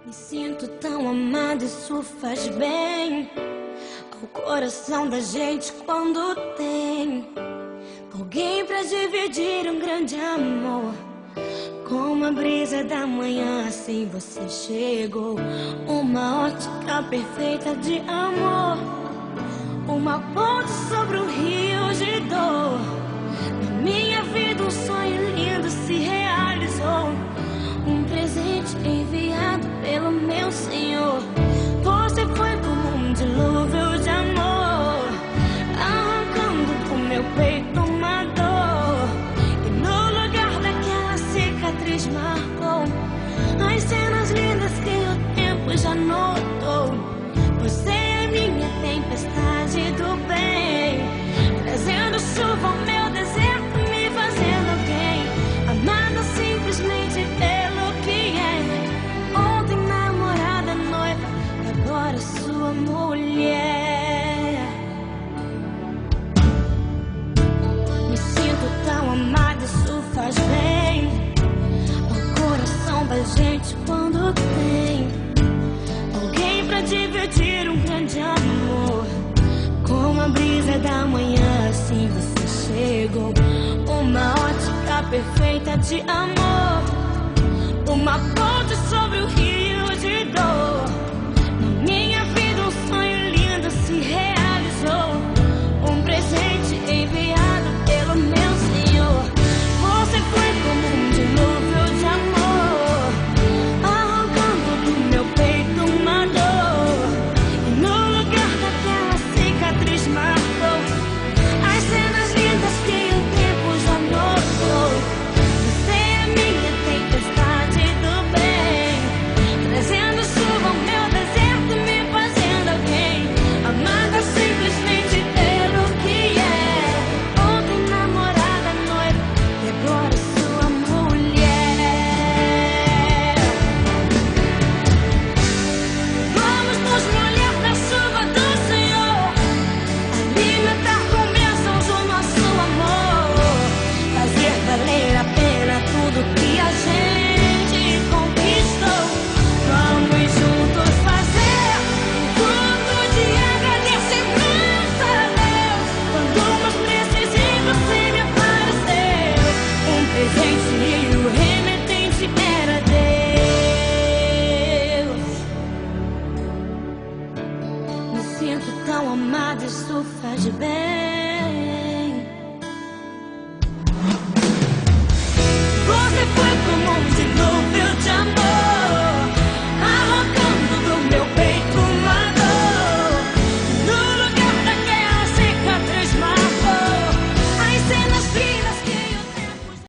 Me sinto tão amada, isso faz bem ao coração da gente quando tem alguém pra dividir um grande amor. Como a brisa da manhã, assim você chegou. Uma ótica perfeita de amor, uma ponte sobre um rio de dor. Na minha vida um sonho lindo se realizou, um presente enviado pelo meu Senhor. Você foi como um dilúvio de amor, arrancando do meu peito uma dor, e no lugar daquela cicatriz marcou as cenas lindas que o tempo já notou. Você é minha tempestade do bem, trazendo chuva ao meu deserto, me fazendo alguém, amada simplesmente pelo que é. Ontem namorada, noiva, agora sua mulher. Me sinto tão amada, isso faz bem ao coração da gente quando tem alguém pra dividir um grande amor. Como a brisa da manhã, assim você chegou. Uma ótica perfeita de amor, uma ponte sobre